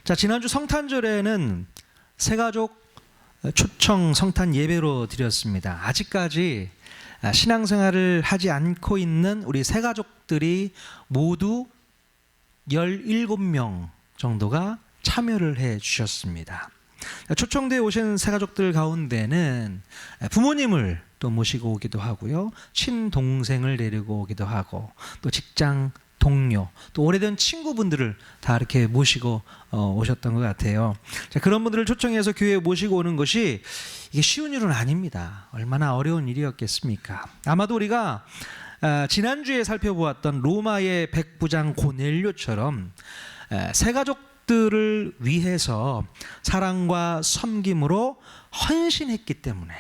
자, 지난주 성탄절에는 새가족 초청 성탄 예배로 드렸습니다. 아직까지 신앙생활을 하지 않고 있는 우리 새가족들이 모두 17명 정도가 참여를 해 주셨습니다. 초청대에 오신 새가족들 가운데는 부모님을 또 모시고 오기도 하고요, 친동생을 데리고 오기도 하고, 또 직장 동료, 또 오래된 친구분들을 다 이렇게 모시고 오셨던 것 같아요. 자, 그런 분들을 초청해서 교회에 모시고 오는 것이 이게 쉬운 일은 아닙니다. 얼마나 어려운 일이었겠습니까? 아마도 우리가 지난주에 살펴보았던 로마의 백부장 고넬료처럼 새가족들을 위해서 사랑과 섬김으로 헌신했기 때문에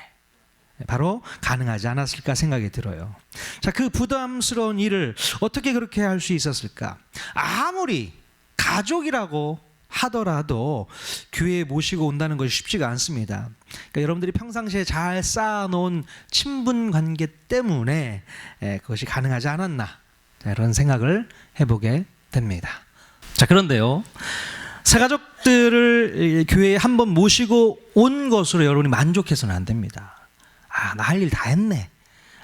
바로 가능하지 않았을까 생각이 들어요. 자, 그 부담스러운 일을 어떻게 그렇게 할 수 있었을까? 아무리 가족이라고 하더라도 교회에 모시고 온다는 것이 쉽지가 않습니다. 그러니까 여러분들이 평상시에 잘 쌓아놓은 친분 관계 때문에 그것이 가능하지 않았나, 자, 이런 생각을 해보게 됩니다. 자, 그런데요, 새가족들을 교회에 한번 모시고 온 것으로 여러분이 만족해서는 안 됩니다. 나 할 일 다 했네.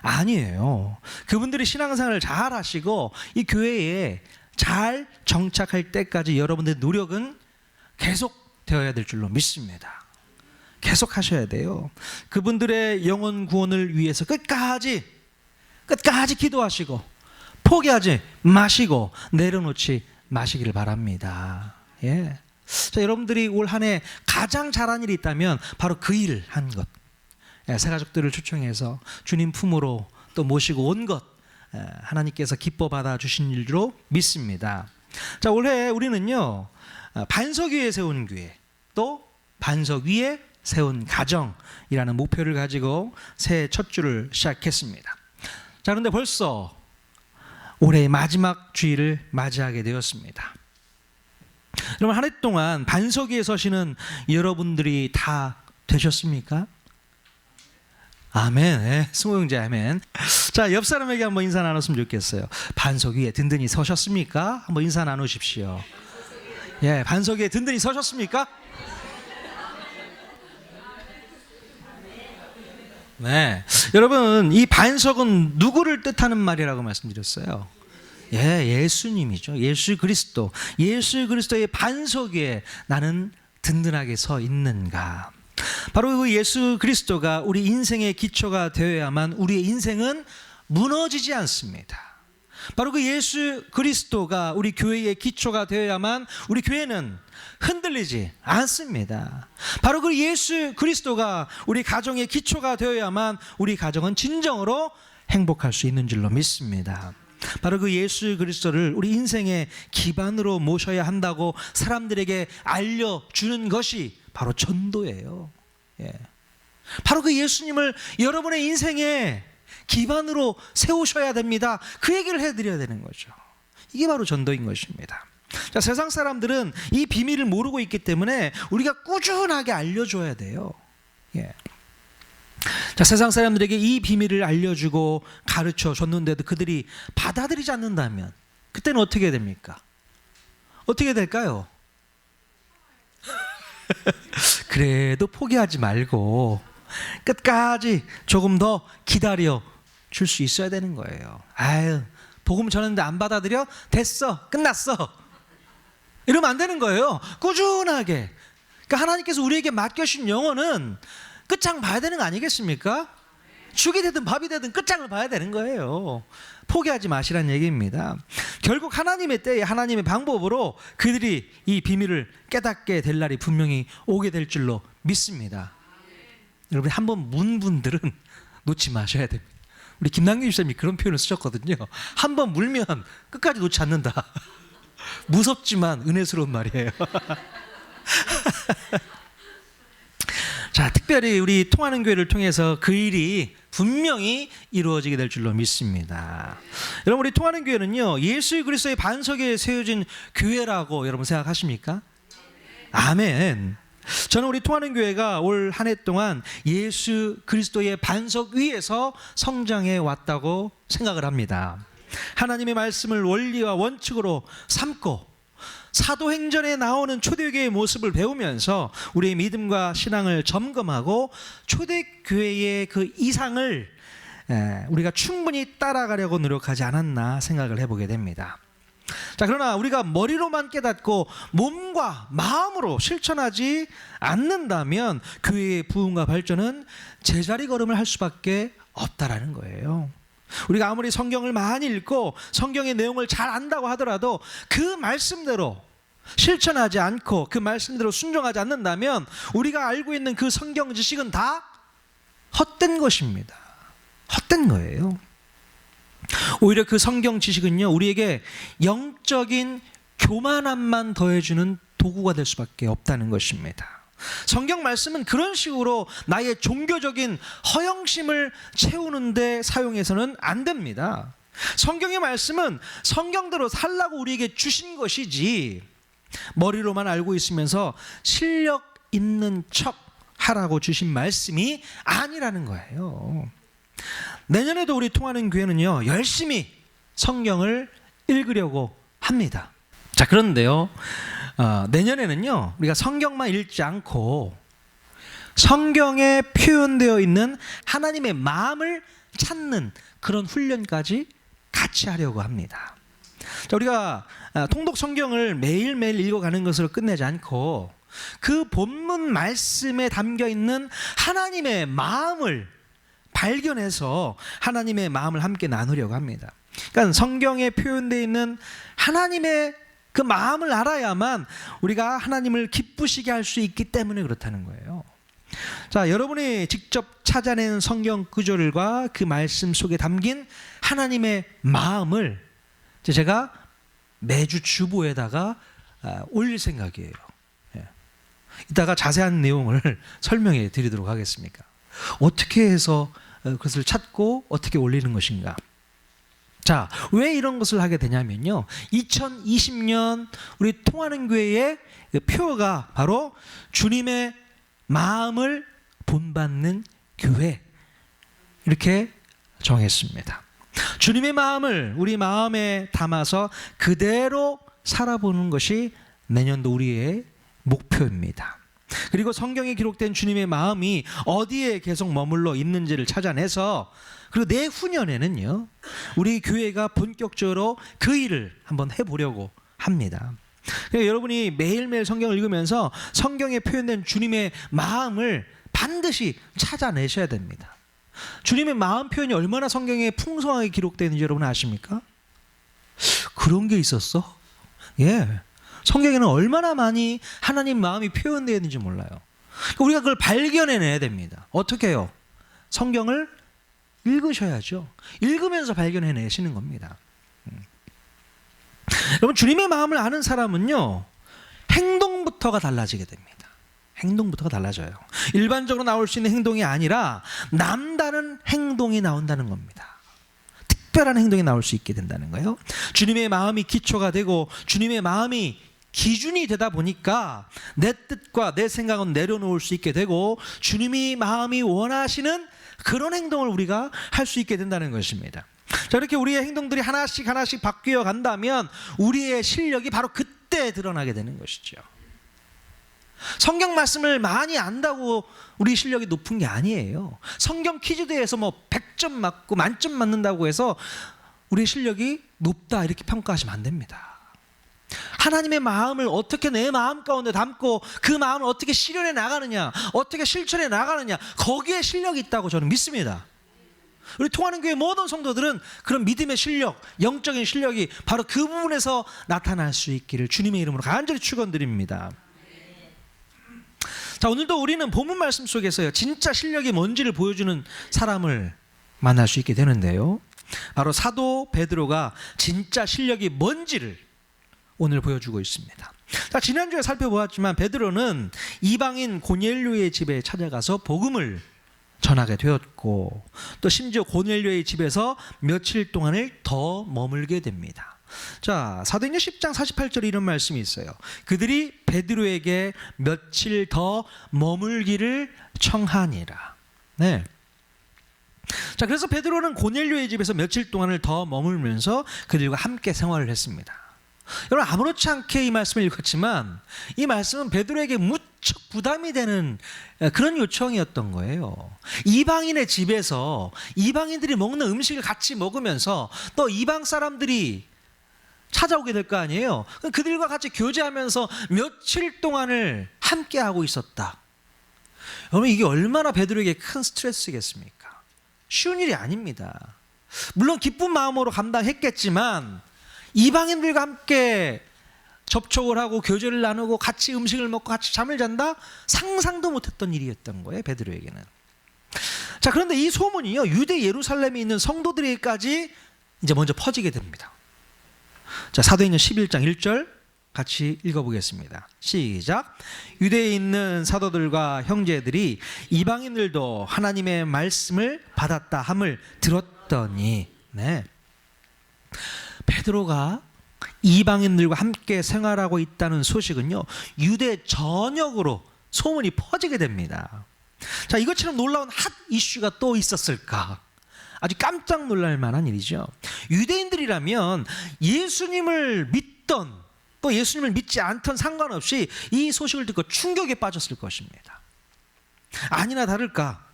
아니에요. 그분들이 신앙생활을 잘 하시고 이 교회에 잘 정착할 때까지 여러분들의 노력은 계속 되어야 될 줄로 믿습니다. 계속 하셔야 돼요. 그분들의 영혼 구원을 위해서 끝까지 기도하시고 포기하지 마시고 내려놓지 마시기를 바랍니다. 예. 자, 여러분들이 올 한 해 가장 잘한 일이 있다면 바로 그 일을 한 것, 새가족들을 초청해서 주님 품으로 또 모시고 온 것, 하나님께서 기뻐 받아 주신 일로 믿습니다. 자, 올해 우리는요, 반석 위에 세운 교회, 또 반석 위에 세운 가정이라는 목표를 가지고 새해 첫 주를 시작했습니다. 자, 그런데 벌써 올해의 마지막 주일을 맞이하게 되었습니다. 여러분, 한 해 동안 반석 위에 서시는 여러분들이 다 되셨습니까? 아멘. 네, 승호 형제 아멘. 자, 옆 사람에게 한번 인사 나눴으면 좋겠어요. 반석 위에 든든히 서셨습니까? 한번 인사 나누십시오. 예, 반석 위에 든든히 서셨습니까? 네, 여러분, 이 반석은 누구를 뜻하는 말이라고 말씀드렸어요? 예, 예수님이죠. 예수 그리스도. 예수 그리스도의 반석 위에 나는 든든하게 서 있는가? 바로 그 예수 그리스도가 우리 인생의 기초가 되어야만 우리의 인생은 무너지지 않습니다. 바로 그 예수 그리스도가 우리 교회의 기초가 되어야만 우리 교회는 흔들리지 않습니다. 바로 그 예수 그리스도가 우리 가정의 기초가 되어야만 우리 가정은 진정으로 행복할 수 있는 줄로 믿습니다. 바로 그 예수 그리스도를 우리 인생의 기반으로 모셔야 한다고 사람들에게 알려주는 것이 바로 전도예요. 예. 바로 그 예수님을 여러분의 인생의 기반으로 세우셔야 됩니다. 그 얘기를 해드려야 되는 거죠. 이게 바로 전도인 것입니다. 자, 세상 사람들은 이 비밀을 모르고 있기 때문에 우리가 꾸준하게 알려줘야 돼요. 예. 자, 세상 사람들에게 이 비밀을 알려주고 가르쳐 줬는데도 그들이 받아들이지 않는다면 그때는 어떻게 됩니까? 어떻게 될까요? 그래도 포기하지 말고 끝까지 조금 더 기다려 줄 수 있어야 되는 거예요. 아유, 복음 전했는데 안 받아들여? 됐어, 끝났어, 이러면 안 되는 거예요. 꾸준하게. 그러니까 하나님께서 우리에게 맡겨주신 영혼은 끝장 봐야 되는 거 아니겠습니까? 죽이 되든 밥이 되든 끝장을 봐야 되는 거예요. 포기하지 마시라는 얘기입니다. 결국 하나님의 때에 하나님의 방법으로 그들이 이 비밀을 깨닫게 될 날이 분명히 오게 될 줄로 믿습니다. 여러분, 한번 문 분들은 놓지 마셔야 됩니다. 우리 김남규 집사님이 그런 표현을 쓰셨거든요. 한번 물면 끝까지 놓지 않는다. 무섭지만 은혜스러운 말이에요. 자, 특별히 우리 통하는 교회를 통해서 그 일이 분명히 이루어지게 될 줄로 믿습니다. 여러분, 우리 통하는 교회는요, 예수 그리스도의 반석에 세워진 교회라고 여러분 생각하십니까? 아멘. 저는 우리 통하는 교회가 올 한 해 동안 예수 그리스도의 반석 위에서 성장해 왔다고 생각을 합니다. 하나님의 말씀을 원리와 원칙으로 삼고 사도행전에 나오는 초대교회의 모습을 배우면서 우리의 믿음과 신앙을 점검하고 초대교회의 그 이상을 우리가 충분히 따라가려고 노력하지 않았나 생각을 해보게 됩니다. 자, 그러나 우리가 머리로만 깨닫고 몸과 마음으로 실천하지 않는다면 교회의 부흥과 발전은 제자리 걸음을 할 수밖에 없다라는 거예요. 우리가 아무리 성경을 많이 읽고 성경의 내용을 잘 안다고 하더라도 그 말씀대로 실천하지 않고 그 말씀대로 순종하지 않는다면 우리가 알고 있는 그 성경 지식은 다 헛된 것입니다. 헛된 거예요. 오히려 그 성경 지식은요, 우리에게 영적인 교만함만 더해주는 도구가 될 수밖에 없다는 것입니다. 성경 말씀은 그런 식으로 나의 종교적인 허영심을 채우는데 사용해서는 안 됩니다. 성경의 말씀은 성경대로 살라고 우리에게 주신 것이지 머리로만 알고 있으면서 실력 있는 척 하라고 주신 말씀이 아니라는 거예요. 내년에도 우리 통하는 교회는요, 열심히 성경을 읽으려고 합니다. 자, 그런데요, 내년에는요, 우리가 성경만 읽지 않고 성경에 표현되어 있는 하나님의 마음을 찾는 그런 훈련까지 같이 하려고 합니다. 자, 우리가 통독 성경을 매일매일 읽어가는 것으로 끝내지 않고 그 본문 말씀에 담겨 있는 하나님의 마음을 발견해서 하나님의 마음을 함께 나누려고 합니다. 그러니까 성경에 표현되어 있는 하나님의 그 마음을 알아야만 우리가 하나님을 기쁘시게 할 수 있기 때문에 그렇다는 거예요. 자, 여러분이 직접 찾아낸 성경 구절과 그 말씀 속에 담긴 하나님의 마음을 제가 매주 주보에다가 올릴 생각이에요. 이따가 자세한 내용을 설명해 드리도록 하겠습니다. 어떻게 해서 그것을 찾고 어떻게 올리는 것인가. 자, 왜 이런 것을 하게 되냐면요, 2020년 우리 통하는 교회의 표가 바로 주님의 마음을 본받는 교회, 이렇게 정했습니다. 주님의 마음을 우리 마음에 담아서 그대로 살아보는 것이 내년도 우리의 목표입니다. 그리고 성경에 기록된 주님의 마음이 어디에 계속 머물러 있는지를 찾아내서, 그리고 내후년에는요, 우리 교회가 본격적으로 그 일을 한번 해보려고 합니다. 그러니까 여러분이 매일매일 성경을 읽으면서 성경에 표현된 주님의 마음을 반드시 찾아내셔야 됩니다. 주님의 마음 표현이 얼마나 성경에 풍성하게 기록되어 있는지 여러분 아십니까? 그런 게 있었어? 예. 성경에는 얼마나 많이 하나님 마음이 표현되어 있는지 몰라요. 우리가 그걸 발견해내야 됩니다. 어떻게 해요? 성경을 읽으셔야죠. 읽으면서 발견해내시는 겁니다. 여러분, 주님의 마음을 아는 사람은요, 행동부터가 달라지게 됩니다. 행동부터가 달라져요. 일반적으로 나올 수 있는 행동이 아니라 남다른 행동이 나온다는 겁니다. 특별한 행동이 나올 수 있게 된다는 거예요. 주님의 마음이 기초가 되고 주님의 마음이 기준이 되다 보니까 내 뜻과 내 생각은 내려놓을 수 있게 되고 주님이 마음이 원하시는 그런 행동을 우리가 할 수 있게 된다는 것입니다. 자, 이렇게 우리의 행동들이 하나씩 하나씩 바뀌어 간다면 우리의 실력이 바로 그때 드러나게 되는 것이죠. 성경 말씀을 많이 안다고 우리 실력이 높은 게 아니에요. 성경 퀴즈대회에서 100점 맞고 만점 맞는다고 해서 우리 실력이 높다 이렇게 평가하시면 안 됩니다. 하나님의 마음을 어떻게 내 마음 가운데 담고 그 마음을 어떻게 실현해 나가느냐, 어떻게 실천해 나가느냐, 거기에 실력이 있다고 저는 믿습니다. 우리 통하는 교회 모든 성도들은 그런 믿음의 실력, 영적인 실력이 바로 그 부분에서 나타날 수 있기를 주님의 이름으로 간절히 축원드립니다. 자, 오늘도 우리는 본문 말씀 속에서요, 진짜 실력이 뭔지를 보여주는 사람을 만날 수 있게 되는데요, 바로 사도 베드로가 진짜 실력이 뭔지를 오늘 보여주고 있습니다. 자, 지난주에 살펴보았지만 베드로는 이방인 고넬료의 집에 찾아가서 복음을 전하게 되었고, 또 심지어 고넬료의 집에서 며칠 동안을 더 머물게 됩니다. 자, 사도행전 10장 48절에 이런 말씀이 있어요. 그들이 베드로에게 며칠 더 머물기를 청하니라. 네. 자, 그래서 베드로는 고넬료의 집에서 며칠 동안을 더 머물면서 그들과 함께 생활을 했습니다. 여러분 아무렇지 않게 이 말씀을 읽었지만 이 말씀은 베드로에게 무척 부담이 되는 그런 요청이었던 거예요. 이방인의 집에서 이방인들이 먹는 음식을 같이 먹으면서 또 이방 사람들이 찾아오게 될 거 아니에요. 그들과 같이 교제하면서 며칠 동안을 함께 하고 있었다. 여러분 이게 얼마나 베드로에게 큰 스트레스겠습니까? 쉬운 일이 아닙니다. 물론 기쁜 마음으로 감당했겠지만 이방인들과 함께 접촉을 하고 교제를 나누고 같이 음식을 먹고 같이 잠을 잔다? 상상도 못했던 일이었던 거예요, 베드로에게는. 자, 그런데 이 소문이요, 유대 예루살렘에 있는 성도들에게까지 이제 먼저 퍼지게 됩니다. 자, 사도행전 11장 1절 같이 읽어보겠습니다. 시작. 유대에 있는 사도들과 형제들이 이방인들도 하나님의 말씀을 받았다 함을 들었더니, 네, 베드로가 이방인들과 함께 생활하고 있다는 소식은요, 유대 전역으로 소문이 퍼지게 됩니다. 자, 이것처럼 놀라운 핫 이슈가 또 있었을까? 아주 깜짝 놀랄 만한 일이죠. 유대인들이라면 예수님을 믿던 또 예수님을 믿지 않던 상관없이 이 소식을 듣고 충격에 빠졌을 것입니다. 아니나 다를까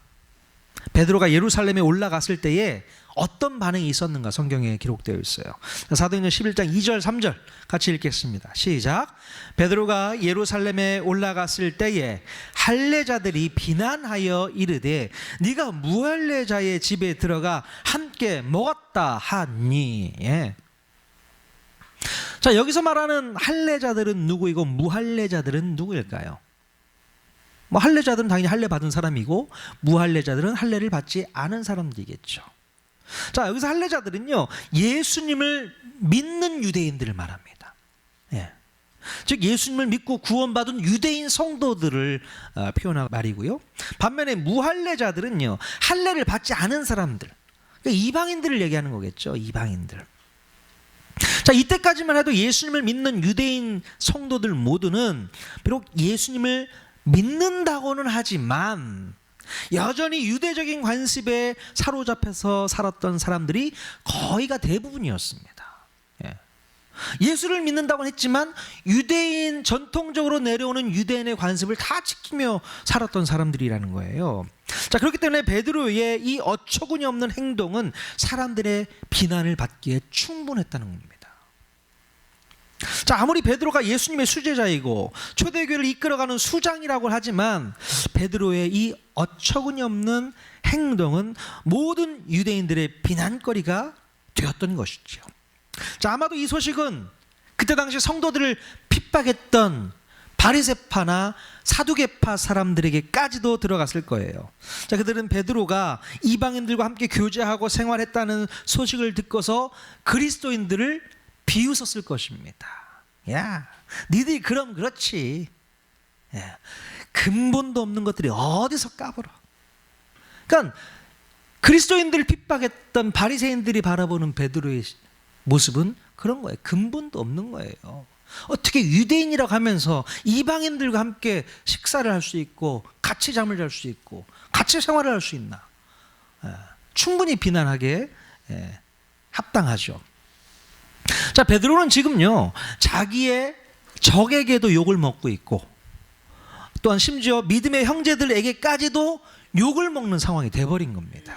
베드로가 예루살렘에 올라갔을 때에 어떤 반응이 있었는가 성경에 기록되어 있어요. 사도행전 11장 2절 3절 같이 읽겠습니다. 시작. 베드로가 예루살렘에 올라갔을 때에 할례자들이 비난하여 이르되 네가 무할례자의 집에 들어가 함께 먹었다 하니. 예. 자, 여기서 말하는 할례자들은 누구이고 무할례자들은 누구일까요? 뭐 할례자들은 당연히 할례 받은 사람이고 무할례자들은 할례를 받지 않은 사람들이겠죠. 자, 여기서 할례자들은요, 예수님을 믿는 유대인들을 말합니다. 예. 즉 예수님을 믿고 구원받은 유대인 성도들을 표현한 말이고요. 반면에 무할례자들은요, 할례를 받지 않은 사람들, 그러니까 이방인들을 얘기하는 거겠죠. 이방인들. 자, 이때까지만 해도 예수님을 믿는 유대인 성도들 모두는 비록 예수님을 믿는다고는 하지만 여전히 유대적인 관습에 사로잡혀서 살았던 사람들이 거의가 대부분이었습니다. 예. 예수를 믿는다고는 했지만 유대인 전통적으로 내려오는 유대인의 관습을 다 지키며 살았던 사람들이라는 거예요. 자, 그렇기 때문에 베드로의 이 어처구니 없는 행동은 사람들의 비난을 받기에 충분했다는 겁니다. 자, 아무리 베드로가 예수님의 수제자이고 초대교회를 이끌어가는 수장이라고 하지만 베드로의 이 어처구니 없는 행동은 모든 유대인들의 비난거리가 되었던 것이죠. 자, 아마도 이 소식은 그때 당시 성도들을 핍박했던 바리새파나 사두개파 사람들에게까지도 들어갔을 거예요. 자, 그들은 베드로가 이방인들과 함께 교제하고 생활했다는 소식을 듣고서 그리스도인들을 비웃었을 것입니다. 야, 니들이 그럼 그렇지. 야, 근본도 없는 것들이 어디서 까불어. 그러니까 그리스도인들을 핍박했던 바리새인들이 바라보는 베드로의 모습은 그런 거예요. 근본도 없는 거예요. 어떻게 유대인이라고 하면서 이방인들과 함께 식사를 할 수 있고 같이 잠을 잘 수 있고 같이 생활을 할 수 있나. 충분히 비난하기에 합당하죠. 자, 베드로는 지금요, 자기의 적에게도 욕을 먹고 있고 또한 심지어 믿음의 형제들에게까지도 욕을 먹는 상황이 돼버린 겁니다.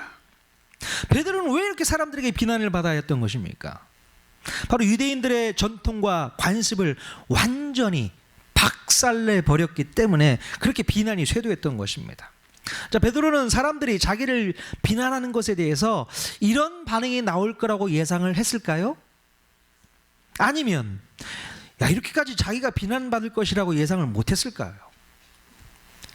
베드로는 왜 이렇게 사람들에게 비난을 받아야 했던 것입니까? 바로 유대인들의 전통과 관습을 완전히 박살내 버렸기 때문에 그렇게 비난이 쇄도했던 것입니다. 자, 베드로는 사람들이 자기를 비난하는 것에 대해서 이런 반응이 나올 거라고 예상을 했을까요? 아니면 야, 이렇게까지 자기가 비난받을 것이라고 예상을 못했을까요?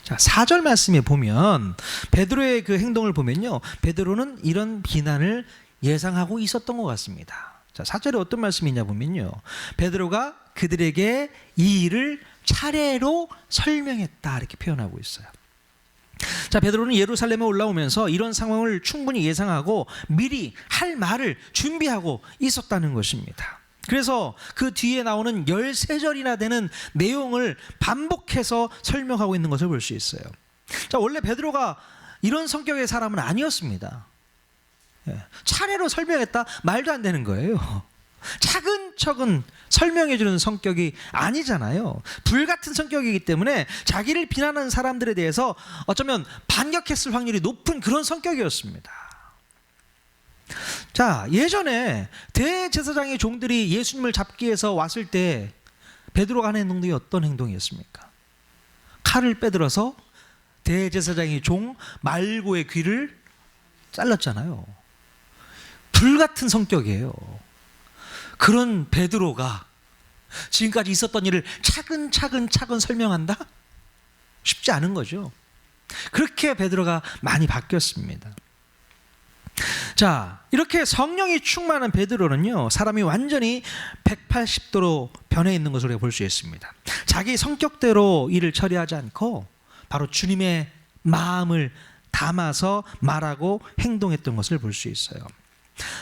자, 4절 말씀에 보면 베드로의 그 행동을 보면요, 베드로는 이런 비난을 예상하고 있었던 것 같습니다. 자, 4절에 어떤 말씀이냐 보면요, 베드로가 그들에게 이 일을 차례로 설명했다 이렇게 표현하고 있어요. 자, 베드로는 예루살렘에 올라오면서 이런 상황을 충분히 예상하고 미리 할 말을 준비하고 있었다는 것입니다. 그래서 그 뒤에 나오는 13절이나 되는 내용을 반복해서 설명하고 있는 것을 볼 수 있어요. 자, 원래 베드로가 이런 성격의 사람은 아니었습니다. 차례로 설명했다? 말도 안 되는 거예요. 차근차근 설명해주는 성격이 아니잖아요. 불같은 성격이기 때문에 자기를 비난하는 사람들에 대해서 어쩌면 반격했을 확률이 높은 그런 성격이었습니다. 자, 예전에 대제사장의 종들이 예수님을 잡기 위해서 왔을 때 베드로가 하는 행동이 어떤 행동이었습니까? 칼을 빼들어서 대제사장의 종 말고의 귀를 잘랐잖아요. 불같은 성격이에요. 그런 베드로가 지금까지 있었던 일을 차근차근 설명한다? 쉽지 않은 거죠. 그렇게 베드로가 많이 바뀌었습니다. 자, 이렇게 성령이 충만한 베드로는요, 사람이 완전히 180도로 변해 있는 것을 우리가 볼 수 있습니다. 자기 성격대로 일을 처리하지 않고 바로 주님의 마음을 담아서 말하고 행동했던 것을 볼 수 있어요.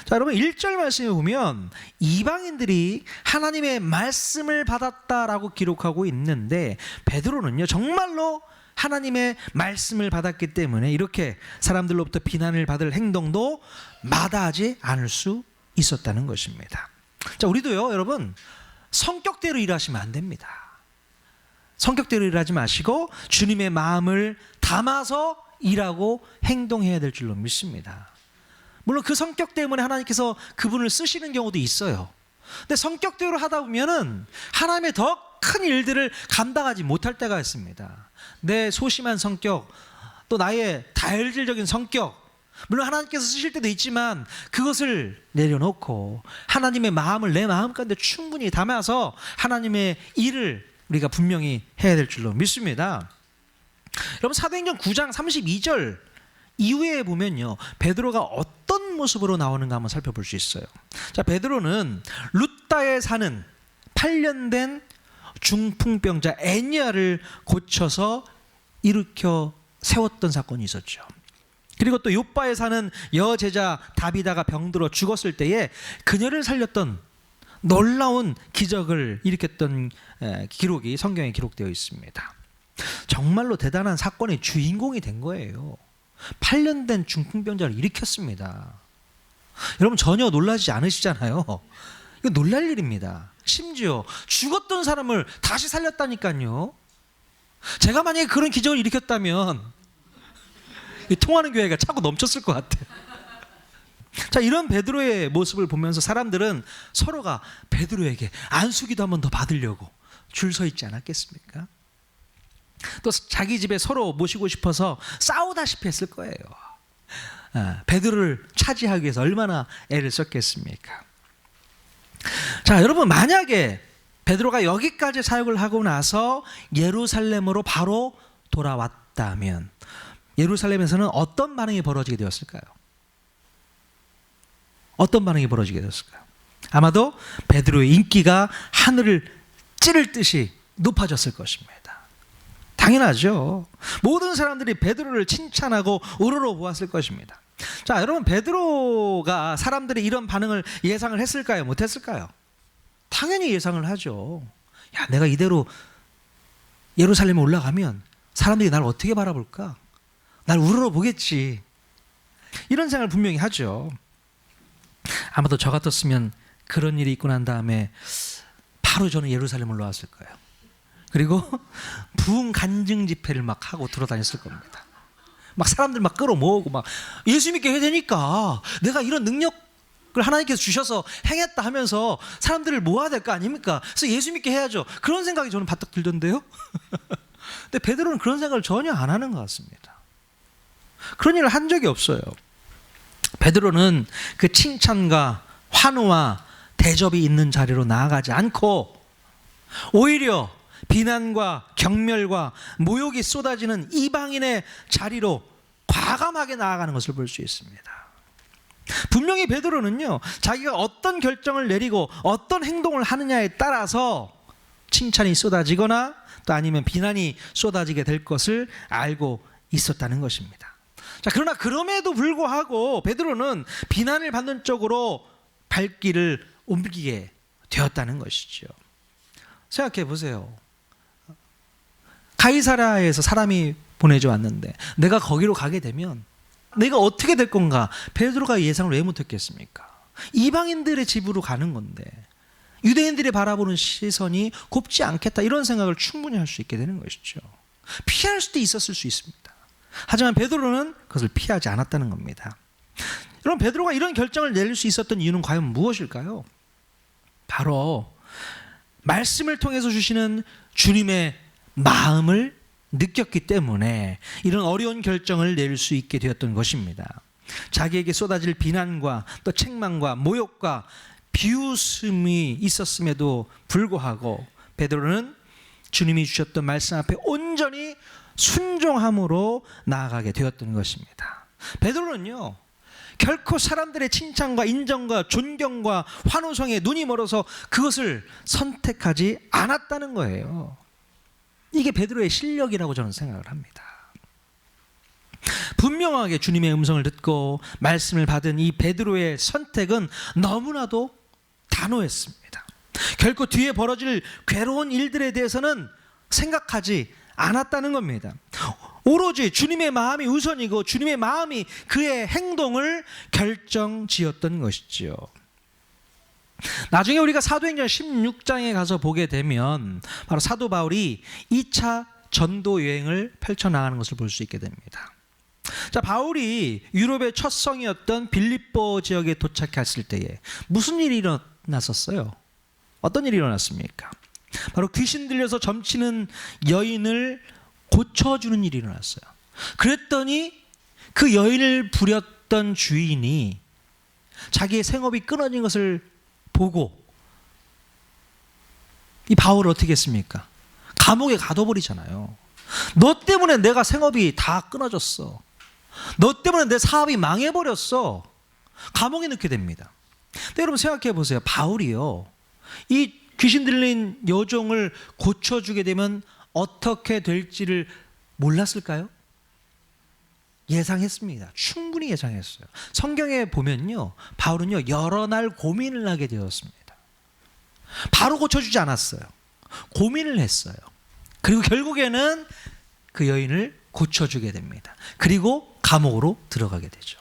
자, 여러분 1절 말씀에 보면 이방인들이 하나님의 말씀을 받았다라고 기록하고 있는데, 베드로는요 정말로 하나님의 말씀을 받았기 때문에 이렇게 사람들로부터 비난을 받을 행동도 마다하지 않을 수 있었다는 것입니다. 자, 우리도요 여러분 성격대로 일하시면 안 됩니다. 성격대로 일하지 마시고 주님의 마음을 담아서 일하고 행동해야 될 줄로 믿습니다. 물론 그 성격 때문에 하나님께서 그분을 쓰시는 경우도 있어요. 근데 성격대로 하다 보면은 하나님의 더 큰 일들을 감당하지 못할 때가 있습니다. 내 소심한 성격, 또 나의 다혈질적인 성격, 물론 하나님께서 쓰실 때도 있지만 그것을 내려놓고 하나님의 마음을 내 마음 가운데 충분히 담아서 하나님의 일을 우리가 분명히 해야 될 줄로 믿습니다. 여러분 사도행전 9장 32절 이후에 보면요 베드로가 어떤 모습으로 나오는가 한번 살펴볼 수 있어요. 자, 베드로는 룻다에 사는 8년 된 중풍병자 애니아를 고쳐서 일으켜 세웠던 사건이 있었죠. 그리고 또 요바에 사는 여제자 다비다가 병들어 죽었을 때에 그녀를 살렸던 놀라운 기적을 일으켰던 기록이 성경에 기록되어 있습니다. 정말로 대단한 사건의 주인공이 된 거예요. 8년 된 중풍병자를 일으켰습니다. 여러분 전혀 놀라지 않으시잖아요. 이거 놀랄 일입니다. 심지어 죽었던 사람을 다시 살렸다니까요. 제가 만약에 그런 기적을 일으켰다면 통하는 교회가 차고 넘쳤을 것 같아요. 자, 이런 베드로의 모습을 보면서 사람들은 서로가 베드로에게 안수기도 한 번 더 받으려고 줄 서 있지 않았겠습니까? 또 자기 집에 서로 모시고 싶어서 싸우다시피 했을 거예요. 베드로를 차지하기 위해서 얼마나 애를 썼겠습니까? 자, 여러분 만약에 베드로가 여기까지 사역을 하고 나서 예루살렘으로 바로 돌아왔다면 예루살렘에서는 어떤 반응이 벌어지게 되었을까요? 어떤 반응이 벌어지게 되었을까요? 아마도 베드로의 인기가 하늘을 찌를 듯이 높아졌을 것입니다. 당연하죠. 모든 사람들이 베드로를 칭찬하고 우러러보았을 것입니다. 자, 여러분 베드로가 사람들이 이런 반응을 예상을 했을까요? 못했을까요? 당연히 예상을 하죠. 야, 내가 이대로 예루살렘에 올라가면 사람들이 날 어떻게 바라볼까? 날 우러러보겠지. 이런 생각을 분명히 하죠. 아마도 저 같았으면 그런 일이 있고 난 다음에 바로 저는 예루살렘 올라왔을 거예요. 그리고 부흥 간증 집회를 막 하고 돌아다녔을 겁니다. 막 사람들 막 끌어모으고 막 예수 믿게 해야 되니까 내가 이런 능력을 하나님께서 주셔서 행했다 하면서 사람들을 모아야 될 거 아닙니까? 그래서 예수 믿게 해야죠. 그런 생각이 저는 바짝 들던데요. 근데 베드로는 그런 생각을 전혀 안 하는 것 같습니다. 그런 일을 한 적이 없어요. 베드로는 그 칭찬과 환호와 대접이 있는 자리로 나아가지 않고 오히려 비난과 경멸과 모욕이 쏟아지는 이방인의 자리로 과감하게 나아가는 것을 볼 수 있습니다. 분명히 베드로는요 자기가 어떤 결정을 내리고 어떤 행동을 하느냐에 따라서 칭찬이 쏟아지거나 또 아니면 비난이 쏟아지게 될 것을 알고 있었다는 것입니다. 자, 그러나 그럼에도 불구하고 베드로는 비난을 받는 쪽으로 발길을 옮기게 되었다는 것이죠. 생각해 보세요. 가이사랴에서 사람이 보내져 왔는데 내가 거기로 가게 되면 내가 어떻게 될 건가? 베드로가 예상을 왜 못했겠습니까? 이방인들의 집으로 가는 건데 유대인들이 바라보는 시선이 곱지 않겠다, 이런 생각을 충분히 할 수 있게 되는 것이죠. 피할 수도 있었을 수 있습니다. 하지만 베드로는 그것을 피하지 않았다는 겁니다. 여러분, 베드로가 이런 결정을 내릴 수 있었던 이유는 과연 무엇일까요? 바로 말씀을 통해서 주시는 주님의 마음을 느꼈기 때문에 이런 어려운 결정을 내릴 수 있게 되었던 것입니다. 자기에게 쏟아질 비난과 또 책망과 모욕과 비웃음이 있었음에도 불구하고 베드로는 주님이 주셨던 말씀 앞에 온전히 순종함으로 나아가게 되었던 것입니다. 베드로는요, 결코 사람들의 칭찬과 인정과 존경과 환호성에 눈이 멀어서 그것을 선택하지 않았다는 거예요. 이게 베드로의 실력이라고 저는 생각을 합니다. 분명하게 주님의 음성을 듣고 말씀을 받은 이 베드로의 선택은 너무나도 단호했습니다. 결코 뒤에 벌어질 괴로운 일들에 대해서는 생각하지 않았다는 겁니다. 오로지 주님의 마음이 우선이고 주님의 마음이 그의 행동을 결정지었던 것이죠. 나중에 우리가 사도행전 16장에 가서 보게 되면 바로 사도 바울이 2차 전도 여행을 펼쳐나가는 것을 볼 수 있게 됩니다. 자, 바울이 유럽의 첫 성이었던 빌립보 지역에 도착했을 때에 무슨 일이 일어났었어요? 어떤 일이 일어났습니까? 바로 귀신 들려서 점치는 여인을 고쳐주는 일이 일어났어요. 그랬더니 그 여인을 부렸던 주인이 자기의 생업이 끊어진 것을 보고 이 바울을 어떻게 했습니까? 감옥에 가둬버리잖아요. 너 때문에 내가 생업이 다 끊어졌어. 너 때문에 내 사업이 망해버렸어. 감옥에 넣게 됩니다. 근데 여러분 생각해 보세요. 바울이요, 이 귀신 들린 여종을 고쳐주게 되면 어떻게 될지를 몰랐을까요? 예상했습니다. 충분히 예상했어요. 성경에 보면요, 바울은요 여러 날 고민을 하게 되었습니다. 바로 고쳐주지 않았어요. 고민을 했어요. 그리고 결국에는 그 여인을 고쳐주게 됩니다. 그리고 감옥으로 들어가게 되죠.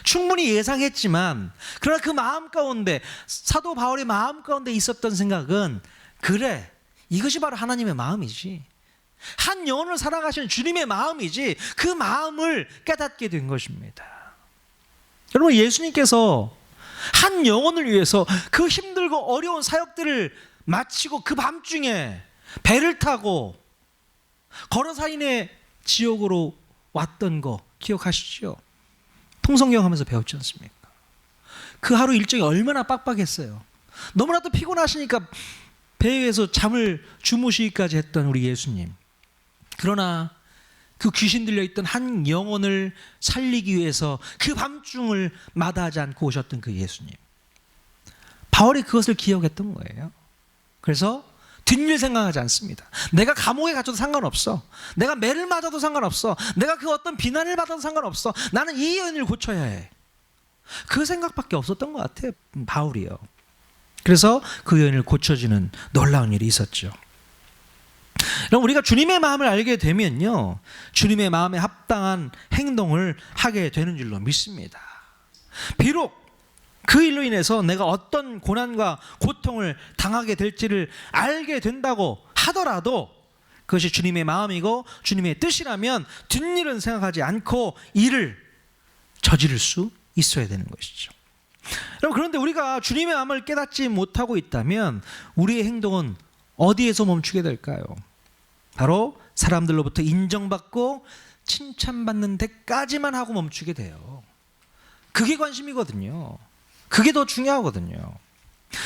충분히 예상했지만, 그러나 그 마음 가운데, 사도 바울의 마음 가운데 있었던 생각은, 그래, 이것이 바로 하나님의 마음이지, 한 영혼을 사랑하시는 주님의 마음이지, 그 마음을 깨닫게 된 것입니다. 여러분, 예수님께서 한 영혼을 위해서 그 힘들고 어려운 사역들을 마치고 그 밤중에 배를 타고 거라사인의 지역으로 왔던 거 기억하시죠? 통성경 하면서 배웠지 않습니까? 그 하루 일정이 얼마나 빡빡했어요. 너무나도 피곤하시니까 배에서 잠을 주무시기까지 했던 우리 예수님. 그러나 그 귀신 들려있던 한 영혼을 살리기 위해서 그 밤중을 마다하지 않고 오셨던 그 예수님. 바울이 그것을 기억했던 거예요. 그래서 뒷일 생각하지 않습니다. 내가 감옥에 갇혀도 상관없어. 내가 매를 맞아도 상관없어. 내가 그 어떤 비난을 받아도 상관없어. 나는 이 여인을 고쳐야 해. 그 생각밖에 없었던 것 같아요, 바울이요. 그래서 그 여인을 고쳐주는 놀라운 일이 있었죠. 그럼 우리가 주님의 마음을 알게 되면요, 주님의 마음에 합당한 행동을 하게 되는 줄로 믿습니다. 비록 그 일로 인해서 내가 어떤 고난과 고통을 당하게 될지를 알게 된다고 하더라도 그것이 주님의 마음이고 주님의 뜻이라면 뒷일은 생각하지 않고 일을 저지를 수 있어야 되는 것이죠. 여러분, 그런데 우리가 주님의 마음을 깨닫지 못하고 있다면 우리의 행동은 어디에서 멈추게 될까요? 바로 사람들로부터 인정받고 칭찬받는 데까지만 하고 멈추게 돼요. 그게 관심이거든요. 그게 더 중요하거든요.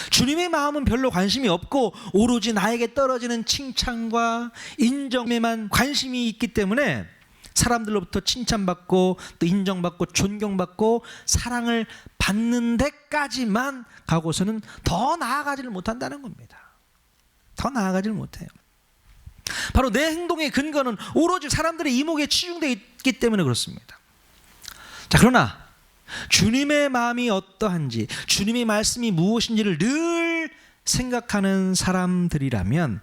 주님의 마음은 별로 관심이 없고 오로지 나에게 떨어지는 칭찬과 인정에만 관심이 있기 때문에 사람들로부터 칭찬받고 또 인정받고 존경받고 사랑을 받는 데까지만 가고서는 더 나아가지를 못한다는 겁니다. 더 나아가지를 못해요. 바로 내 행동의 근거는 오로지 사람들의 이목에 치중되어 있기 때문에 그렇습니다. 자, 그러나 주님의 마음이 어떠한지, 주님의 말씀이 무엇인지를 늘 생각하는 사람들이라면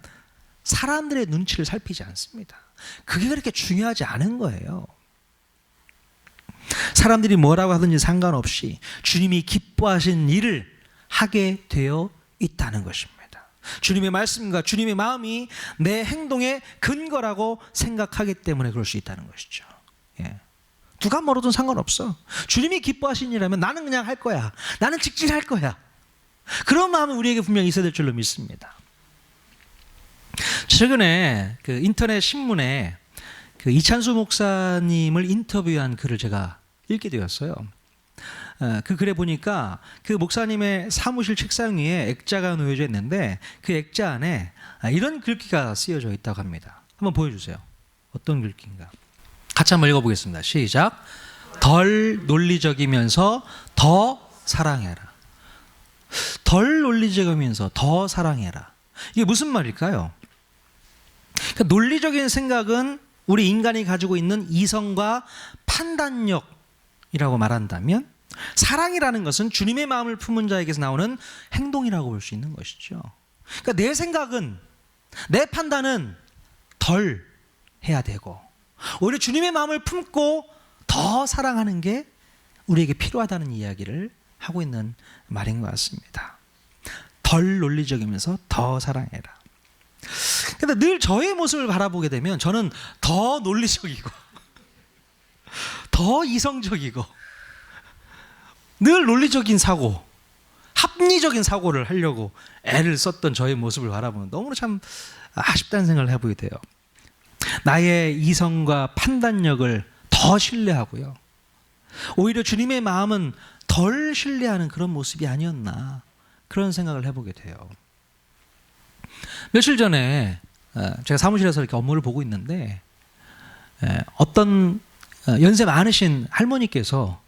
사람들의 눈치를 살피지 않습니다. 그게 그렇게 중요하지 않은 거예요. 사람들이 뭐라고 하든지 상관없이 주님이 기뻐하신 일을 하게 되어 있다는 것입니다. 주님의 말씀과 주님의 마음이 내 행동의 근거라고 생각하기 때문에 그럴 수 있다는 것이죠. 예. 누가 뭐라든 상관없어. 주님이 기뻐하시는 일이라면 나는 그냥 할 거야. 나는 직진할 거야. 그런 마음은 우리에게 분명히 있어야 될 줄로 믿습니다. 최근에 그 인터넷 신문에 그 이찬수 목사님을 인터뷰한 글을 제가 읽게 되었어요. 그 글에 보니까 그 목사님의 사무실 책상 위에 액자가 놓여져 있는데 그 액자 안에 이런 글귀가 쓰여져 있다고 합니다. 한번 보여주세요. 어떤 글귀인가? 같이 한번 읽어보겠습니다. 시작. 덜 논리적이면서 더 사랑해라. 덜 논리적이면서 더 사랑해라. 이게 무슨 말일까요? 그러니까 논리적인 생각은 우리 인간이 가지고 있는 이성과 판단력이라고 말한다면, 사랑이라는 것은 주님의 마음을 품은 자에게서 나오는 행동이라고 볼 수 있는 것이죠. 그러니까 내 생각은, 내 판단은 덜 해야 되고, 오히려 주님의 마음을 품고 더 사랑하는 게 우리에게 필요하다는 이야기를 하고 있는 말인 것 같습니다. 덜 논리적이면서 더 사랑해라. 근데 늘 저의 모습을 바라보게 되면 저는 더 논리적이고 더 이성적이고 늘 논리적인 사고, 합리적인 사고를 하려고 애를 썼던 저의 모습을 바라보면 너무나 참 아쉽다는 생각을 해보게 돼요. 나의 이성과 판단력을 더 신뢰하고요, 오히려 주님의 마음은 덜 신뢰하는 그런 모습이 아니었나, 그런 생각을 해보게 돼요. 며칠 전에 제가 사무실에서 이렇게 업무를 보고 있는데 어떤 연세 많으신 할머니께서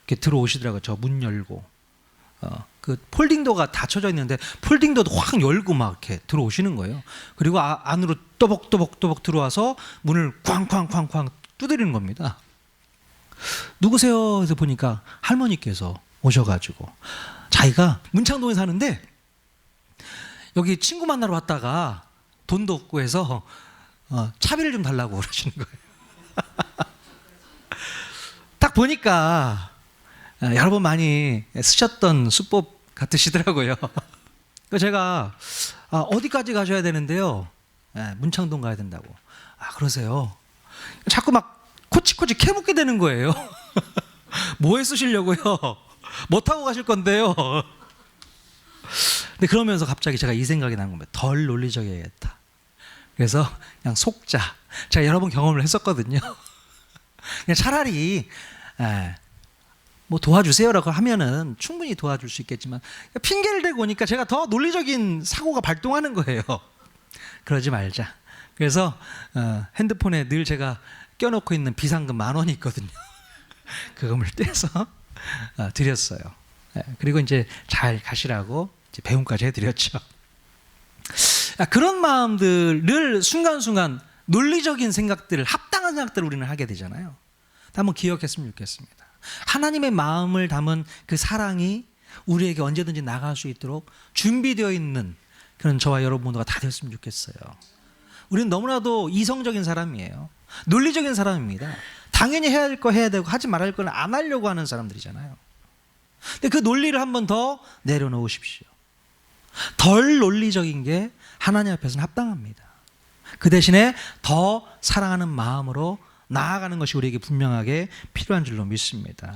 이렇게 들어오시더라고요. 저 문 열고 그 폴딩도가 닫혀져 있는데 폴딩도도 확 열고 막 이렇게 들어오시는 거예요. 그리고 안으로 또벅또벅 들어와서 문을 쾅쾅쾅쾅 두드리는 겁니다. 누구세요? 해서 보니까 할머니께서 오셔가지고 자기가 문창동에 사는데 여기 친구 만나러 왔다가 돈도 없고 해서 차비를 좀 달라고 그러시는 거예요. 딱 보니까 여러 번 많이 쓰셨던 수법 같으시더라고요. 그래서 제가 어디까지 가셔야 되는데요? 문창동 가야 된다고. 그러세요? 자꾸 막 코치코치 캐묻게 되는 거예요. 뭐에 쓰시려고요? 뭐 타고 가실 건데요? 근데 그러면서 갑자기 제가 이 생각이 난 겁니다. 덜 논리적이어야겠다. 그래서 그냥 속자. 제가 여러 번 경험을 했었거든요. 그냥 차라리 뭐 도와주세요라고 하면은 충분히 도와줄 수 있겠지만 핑계를 대고 오니까 제가 더 논리적인 사고가 발동하는 거예요. 그러지 말자. 그래서 핸드폰에 늘 제가 껴놓고 있는 비상금 10,000원이 있거든요. 그금을 떼서 드렸어요. 그리고 이제 잘 가시라고 이제 배움까지 해드렸죠. 그런 마음들을 순간순간 논리적인 생각들을, 합당한 생각들을 우리는 하게 되잖아요. 한번 기억했으면 좋겠습니다. 하나님의 마음을 담은 그 사랑이 우리에게 언제든지 나갈 수 있도록 준비되어 있는 그런 저와 여러분 모두가 다 됐으면 좋겠어요. 우리는 너무나도 이성적인 사람이에요. 논리적인 사람입니다. 당연히 해야 할 거 해야 되고 하지 말아야 할 건 안 하려고 하는 사람들이잖아요. 근데 그 논리를 한 번 더 내려놓으십시오. 덜 논리적인 게 하나님 앞에서는 합당합니다. 그 대신에 더 사랑하는 마음으로 나아가는 것이 우리에게 분명하게 필요한 줄로 믿습니다.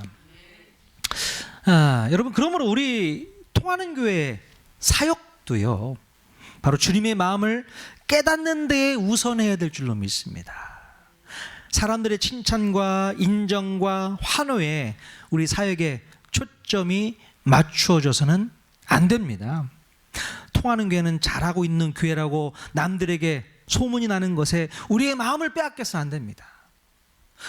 여러분, 그러므로 우리 통하는 교회 사역도요, 바로 주님의 마음을 깨닫는 데에 우선해야 될 줄로 믿습니다. 사람들의 칭찬과 인정과 환호에 우리 사역의 초점이 맞추어져서는 안 됩니다. 통하는 교회는 잘하고 있는 교회라고 남들에게 소문이 나는 것에 우리의 마음을 빼앗겨서는 안 됩니다.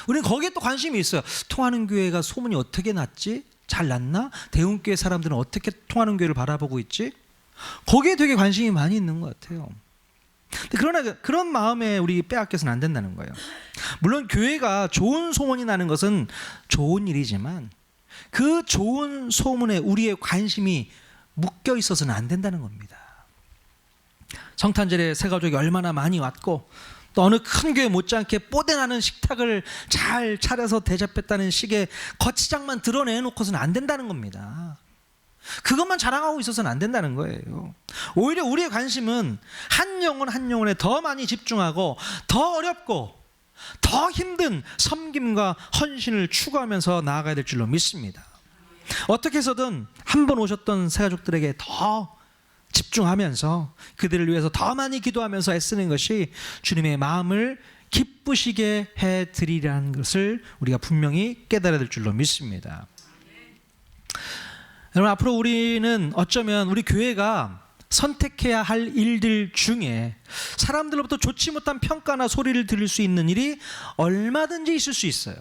우리는 거기에 또 관심이 있어요. 통하는 교회가 소문이 어떻게 났지? 잘 났나? 대웅교회 사람들은 어떻게 통하는 교회를 바라보고 있지? 거기에 되게 관심이 많이 있는 것 같아요. 그러나 그런 마음에 우리 빼앗겨서는 안 된다는 거예요. 물론 교회가 좋은 소문이 나는 것은 좋은 일이지만 그 좋은 소문에 우리의 관심이 묶여 있어서는 안 된다는 겁니다. 성탄절에 새 가족이 얼마나 많이 왔고 또 어느 큰 교회 못지않게 뽀대나는 식탁을 잘 차려서 대접했다는 식의 거치장만 드러내놓고서는 안 된다는 겁니다. 그것만 자랑하고 있어서는 안 된다는 거예요. 오히려 우리의 관심은 한 영혼 한 영혼에 더 많이 집중하고 더 어렵고 더 힘든 섬김과 헌신을 추구하면서 나아가야 될 줄로 믿습니다. 어떻게 해서든 한 번 오셨던 새가족들에게 더 집중하면서 그들을 위해서 더 많이 기도하면서 애쓰는 것이 주님의 마음을 기쁘시게 해드리라는 것을 우리가 분명히 깨달아야 될 줄로 믿습니다. 여러분, 앞으로 우리는 어쩌면 우리 교회가 선택해야 할 일들 중에 사람들로부터 좋지 못한 평가나 소리를 들을 수 있는 일이 얼마든지 있을 수 있어요.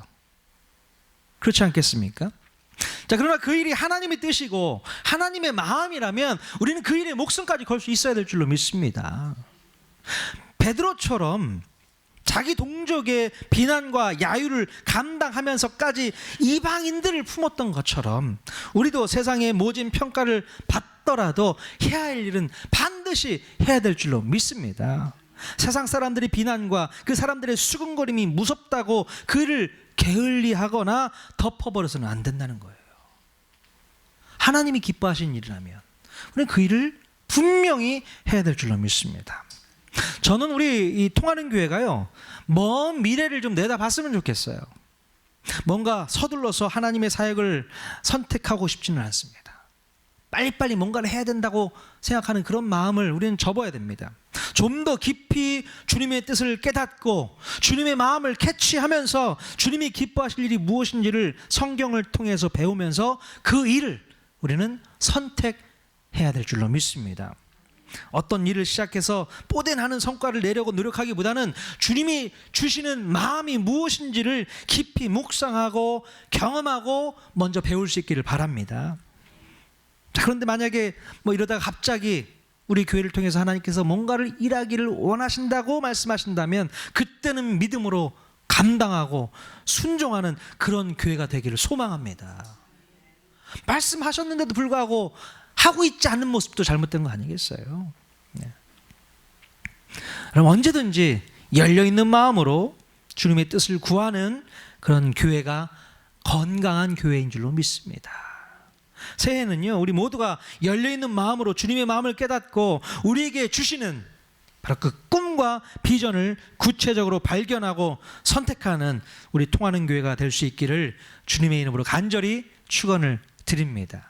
그렇지 않겠습니까? 자, 그러나 그 일이 하나님의 뜻이고 하나님의 마음이라면 우리는 그 일에 목숨까지 걸 수 있어야 될 줄로 믿습니다. 베드로처럼 자기 동족의 비난과 야유를 감당하면서까지 이방인들을 품었던 것처럼 우리도 세상의 모진 평가를 받더라도 해야 할 일은 반드시 해야 될 줄로 믿습니다. 세상 사람들의 비난과 그 사람들의 수근거림이 무섭다고 그를 게을리하거나 덮어버려서는 안 된다는 거예요. 하나님이 기뻐하신 일이라면 우리는 그 일을 분명히 해야 될 줄로 믿습니다. 저는 우리 이 통하는 교회가요, 먼 미래를 좀 내다봤으면 좋겠어요. 뭔가 서둘러서 하나님의 사역을 선택하고 싶지는 않습니다. 빨리빨리 뭔가를 해야 된다고 생각하는 그런 마음을 우리는 접어야 됩니다. 좀 더 깊이 주님의 뜻을 깨닫고 주님의 마음을 캐치하면서 주님이 기뻐하실 일이 무엇인지를 성경을 통해서 배우면서 그 일을 우리는 선택해야 될 줄로 믿습니다. 어떤 일을 시작해서 뽀대나는 성과를 내려고 노력하기보다는 주님이 주시는 마음이 무엇인지를 깊이 묵상하고 경험하고 먼저 배울 수 있기를 바랍니다. 자, 그런데 만약에 이러다가 갑자기 우리 교회를 통해서 하나님께서 뭔가를 일하기를 원하신다고 말씀하신다면 그때는 믿음으로 감당하고 순종하는 그런 교회가 되기를 소망합니다. 말씀하셨는데도 불구하고 하고 있지 않은 모습도 잘못된 거 아니겠어요? 네. 그럼 언제든지 열려있는 마음으로 주님의 뜻을 구하는 그런 교회가 건강한 교회인 줄로 믿습니다. 새해는요, 우리 모두가 열려있는 마음으로 주님의 마음을 깨닫고 우리에게 주시는 바로 그 꿈과 비전을 구체적으로 발견하고 선택하는 우리 통하는 교회가 될 수 있기를 주님의 이름으로 간절히 축원을 드립니다.